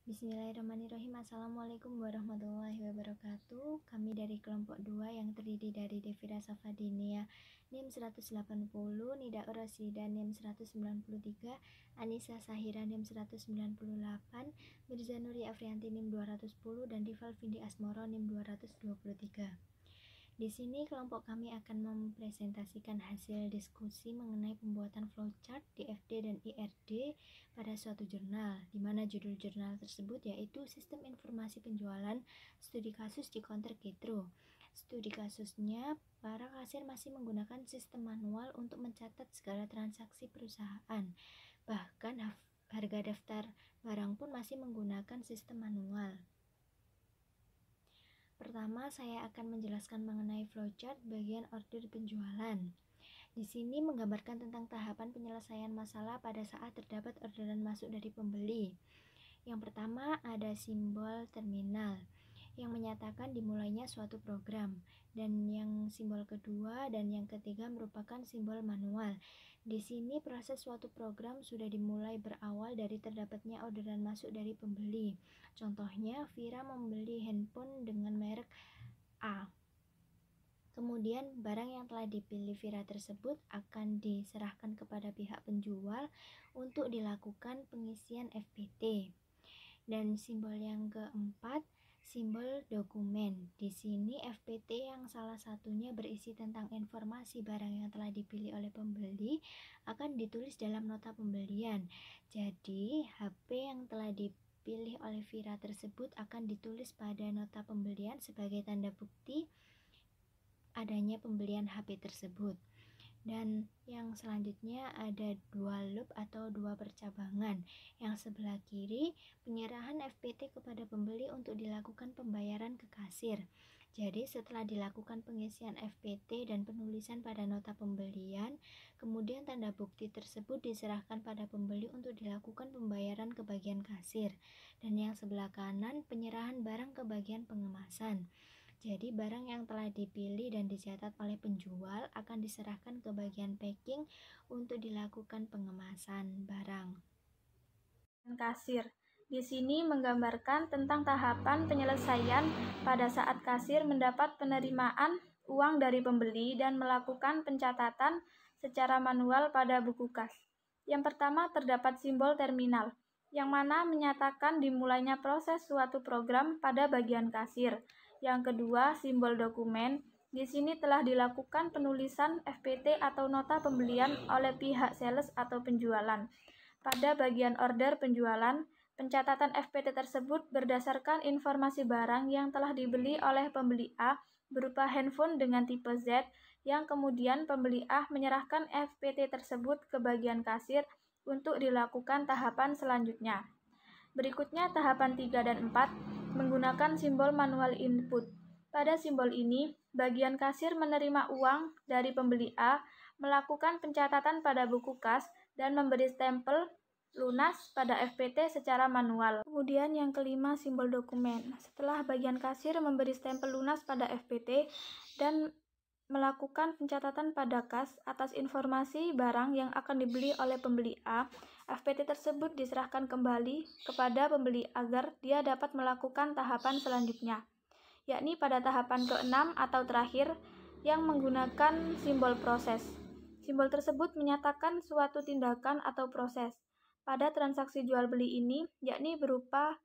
Bismillahirrahmanirrahim. Assalamualaikum warahmatullahi wabarakatuh. Kami dari kelompok 2 yang terdiri dari Devira Safadinia NIM 180, Nida Urasida NIM 193, Anissa Sahira NIM 198, Mirza Nuri Afrianti NIM 210, dan Rival Vindi Asmoro NIM 223. Di sini kelompok kami akan mempresentasikan hasil diskusi mengenai pembuatan flowchart DFD dan IRD pada suatu jurnal, di mana judul jurnal tersebut yaitu Sistem Informasi Penjualan Studi Kasus di Counter Getro. Studi kasusnya, para kasir masih menggunakan sistem manual untuk mencatat segala transaksi perusahaan. Bahkan harga daftar barang pun masih menggunakan sistem manual. Pertama, saya akan menjelaskan mengenai flowchart bagian order penjualan. Di sini menggambarkan tentang tahapan penyelesaian masalah pada saat terdapat orderan masuk dari pembeli. Yang pertama, ada simbol terminal yang menyatakan dimulainya suatu program, dan yang simbol kedua dan yang ketiga merupakan simbol manual. Di sini proses suatu program sudah dimulai berawal dari terdapatnya orderan masuk dari pembeli. Contohnya, Vira membeli handphone dengan merek A. Kemudian barang yang telah dipilih Vira tersebut akan diserahkan kepada pihak penjual untuk dilakukan pengisian FPT. Dan simbol yang keempat, simbol dokumen. Di sini FPT yang salah satunya berisi tentang informasi barang yang telah dipilih oleh pembeli akan ditulis dalam nota pembelian. Jadi, HP yang telah dipilih oleh Vira tersebut akan ditulis pada nota pembelian sebagai tanda bukti adanya pembelian HP tersebut. Dan yang selanjutnya ada dua loop atau dua percabangan. Yang sebelah kiri, penyerahan FPT kepada pembeli untuk dilakukan pembayaran ke kasir. Jadi setelah dilakukan pengisian FPT dan penulisan pada nota pembelian, kemudian tanda bukti tersebut diserahkan pada pembeli untuk dilakukan pembayaran ke bagian kasir. Dan yang sebelah kanan, penyerahan barang ke bagian pengemasan. Jadi barang yang telah dipilih dan dicatat oleh penjual akan diserahkan ke bagian packing untuk dilakukan pengemasan barang. Kasir. Di sini menggambarkan tentang tahapan penyelesaian pada saat kasir mendapat penerimaan uang dari pembeli dan melakukan pencatatan secara manual pada buku kas. Yang pertama terdapat simbol terminal, yang mana menyatakan dimulainya proses suatu program pada bagian kasir. Yang kedua, simbol dokumen. Di sini telah dilakukan penulisan FPT atau nota pembelian oleh pihak sales atau penjualan. Pada bagian order penjualan, pencatatan FPT tersebut berdasarkan informasi barang yang telah dibeli oleh pembeli A berupa handphone dengan tipe Z, yang kemudian pembeli A menyerahkan FPT tersebut ke bagian kasir untuk dilakukan tahapan selanjutnya. Berikutnya tahapan 3 dan 4 menggunakan simbol manual input. Pada simbol ini, bagian kasir menerima uang dari pembeli A, melakukan pencatatan pada buku kas, dan memberi stempel lunas pada FPT secara manual. Kemudian yang kelima, simbol dokumen. Setelah bagian kasir memberi stempel lunas pada FPT dan melakukan pencatatan pada kas atas informasi barang yang akan dibeli oleh pembeli A, FPT tersebut diserahkan kembali kepada pembeli agar dia dapat melakukan tahapan selanjutnya, yakni pada tahapan ke-6 atau terakhir yang menggunakan simbol proses. Simbol tersebut menyatakan suatu tindakan atau proses pada transaksi jual beli ini, yakni berupa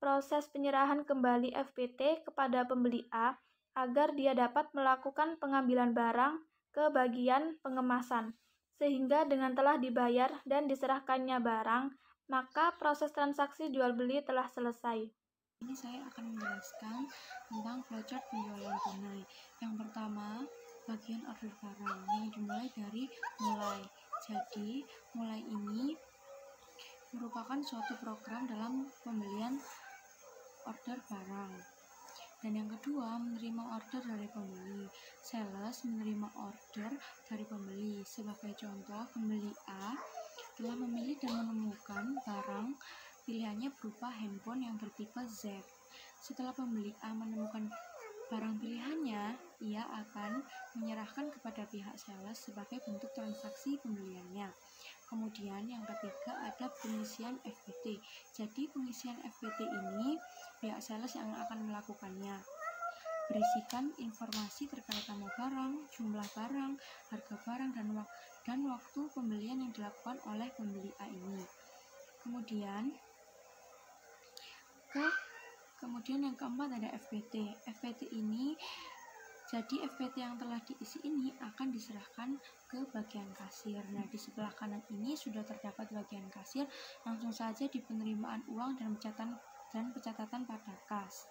proses penyerahan kembali FPT kepada pembeli A agar dia dapat melakukan pengambilan barang ke bagian pengemasan, sehingga dengan telah dibayar dan diserahkannya barang, maka proses transaksi jual beli telah selesai. Ini saya akan menjelaskan tentang flowchart penjualan tunai. Yang pertama, bagian order barang yang dimulai dari mulai. Jadi, mulai ini merupakan suatu program dalam pembelian order barang. Dan yang kedua, menerima order dari pembeli. Sales menerima order dari pembeli. Sebagai contoh, pembeli A telah memilih dan menemukan barang pilihannya berupa handphone yang bertipe Z. Setelah pembeli A menemukan barang pilihannya, ia akan menyerahkan kepada pihak sales sebagai bentuk transaksi pembeliannya. Kemudian yang ketiga ada pengisian FPT. Jadi pengisian FPT ini pihak sales yang akan melakukannya. Berisikan informasi terkait nama barang, jumlah barang, harga barang, dan waktu pembelian yang dilakukan oleh pembeli A ini. Kemudian yang keempat ada FPT. FPT ini, jadi FPT yang telah diisi ini akan diserahkan ke bagian kasir. Nah, di sebelah kanan ini sudah terdapat bagian kasir, langsung saja di penerimaan uang dan pencatatan pada kas.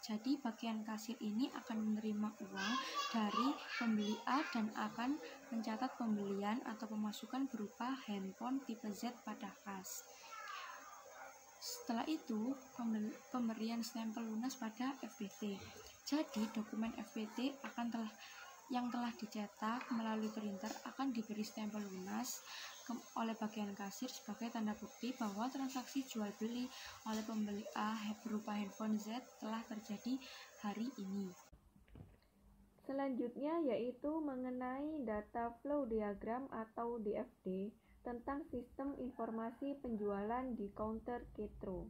Jadi bagian kasir ini akan menerima uang dari pembeli A dan akan mencatat pembelian atau pemasukan berupa handphone tipe Z pada kas. Setelah itu, pemberian stempel lunas pada FPT. Jadi, dokumen FPT yang telah dicetak melalui printer akan diberi stempel lunas oleh bagian kasir sebagai tanda bukti bahwa transaksi jual beli oleh pembeli A berupa handphone Z telah terjadi hari ini. Selanjutnya yaitu mengenai data flow diagram atau DFD tentang sistem informasi penjualan di counter Ketro.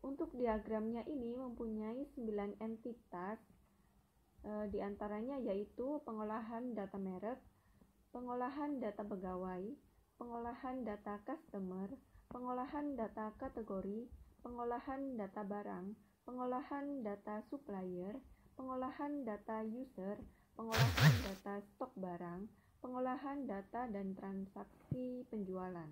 Untuk diagramnya ini mempunyai 9 entitas, diantaranya yaitu pengolahan data merek, pengolahan data pegawai, pengolahan data customer, pengolahan data kategori, pengolahan data barang, pengolahan data supplier, pengolahan data user, pengolahan data stok barang, pengolahan data dan transaksi penjualan.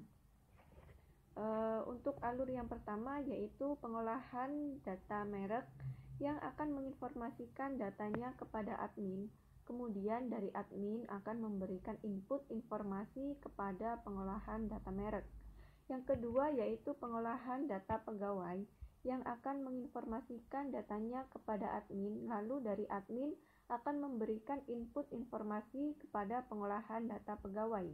Untuk alur yang pertama yaitu pengolahan data merek yang akan menginformasikan datanya kepada admin. Kemudian dari admin akan memberikan input informasi kepada pengolahan data merek. Yang kedua yaitu pengolahan data pegawai yang akan menginformasikan datanya kepada admin, lalu dari admin akan memberikan input informasi kepada pengolahan data pegawai.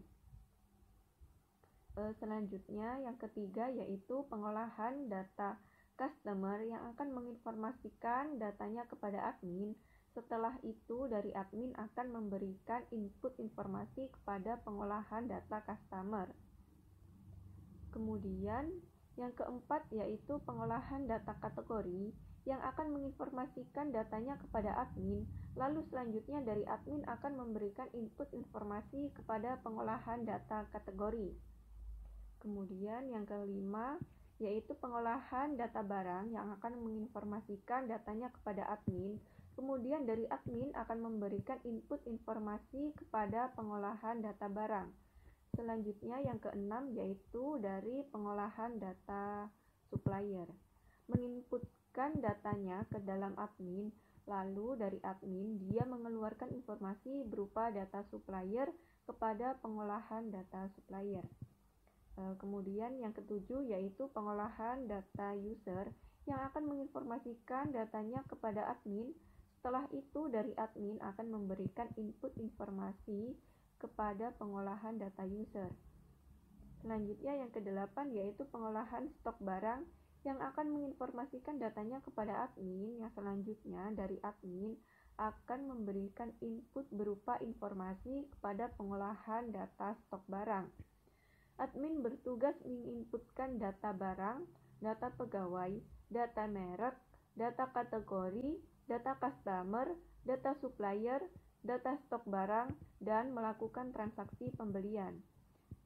Selanjutnya yang ketiga yaitu pengolahan data customer yang akan menginformasikan datanya kepada admin. Setelah itu dari admin akan memberikan input informasi kepada pengolahan data customer. Kemudian yang keempat yaitu pengolahan data kategori yang akan menginformasikan datanya kepada admin, lalu selanjutnya dari admin akan memberikan input informasi kepada pengolahan data kategori. Kemudian yang kelima yaitu pengolahan data barang yang akan menginformasikan datanya kepada admin, kemudian dari admin akan memberikan input informasi kepada pengolahan data barang. Selanjutnya yang keenam yaitu dari pengolahan data supplier, menginputkan datanya ke dalam admin, lalu dari admin dia mengeluarkan informasi berupa data supplier kepada pengolahan data supplier. Kemudian yang ketujuh yaitu pengolahan data user yang akan menginformasikan datanya kepada admin. Setelah itu dari admin akan memberikan input informasi kepada pengolahan data user. Selanjutnya yang kedelapan yaitu pengolahan stok barang yang akan menginformasikan datanya kepada admin. Yang selanjutnya dari admin akan memberikan input berupa informasi kepada pengolahan data stok barang. Admin bertugas menginputkan data barang, data pegawai, data merek, data kategori, data customer, data supplier, data stok barang, dan melakukan transaksi pembelian.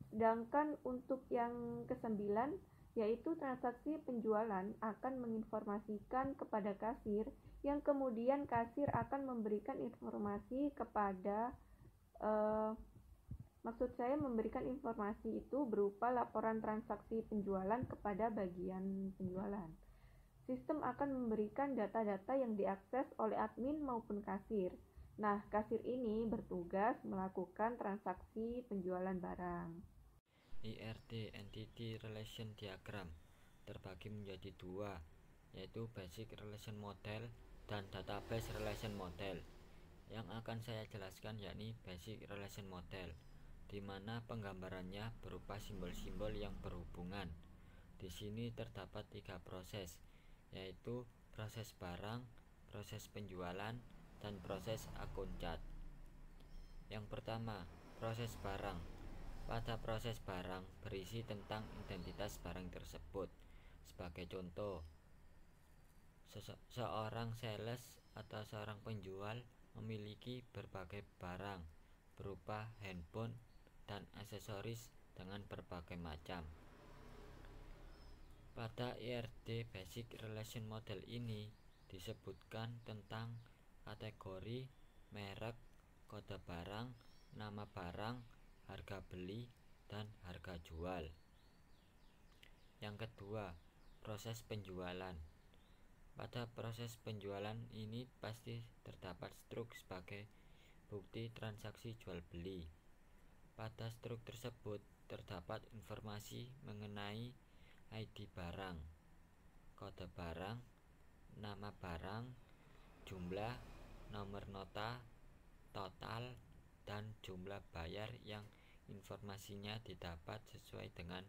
Sedangkan untuk yang kesembilan, yaitu transaksi penjualan akan menginformasikan kepada kasir, yang kemudian kasir akan memberikan informasi kepada memberikan informasi itu berupa laporan transaksi penjualan kepada bagian penjualan. Sistem akan memberikan data-data yang diakses oleh admin maupun kasir. Nah, kasir ini bertugas melakukan transaksi penjualan barang. IRD Entity Relation Diagram terbagi menjadi dua, yaitu Basic Relation Model dan Database Relation Model. Yang akan saya jelaskan yakni Basic Relation Model, di mana penggambarannya berupa simbol-simbol yang berhubungan. Di sini terdapat 3 proses, yaitu proses barang, proses penjualan, dan proses akun cat. Yang pertama, proses barang. pada proses barang berisi tentang identitas barang tersebut. Sebagai contoh, seorang sales atau seorang penjual memiliki berbagai barang berupa handphone dan aksesoris dengan berbagai macam. Pada IRD Basic Relation Model ini disebutkan tentang kategori, merek, kode barang, nama barang, harga beli, dan harga jual. Yang kedua, proses penjualan. Pada proses penjualan ini pasti terdapat struk sebagai bukti transaksi jual beli. Pada struk tersebut terdapat informasi mengenai ID barang, kode barang, nama barang, jumlah, nomor nota, total, dan jumlah bayar yang informasinya didapat sesuai dengan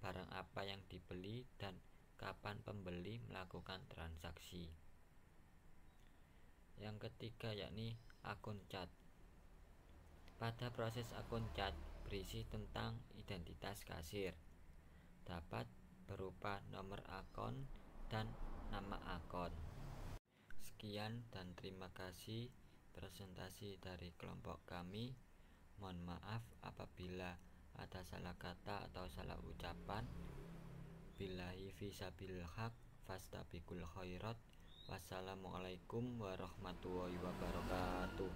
barang apa yang dibeli dan kapan pembeli melakukan transaksi. Yang ketiga yakni akun cat. Pada proses akun cat berisi tentang identitas kasir, dapat berupa nomor akun dan nama akun. Sekian dan terima kasih presentasi dari kelompok kami. Mohon maaf apabila ada salah kata atau salah ucapan. Billahi fisabilil haq fastabiqul khairat. Wassalamualaikum warahmatullahi wabarakatuh.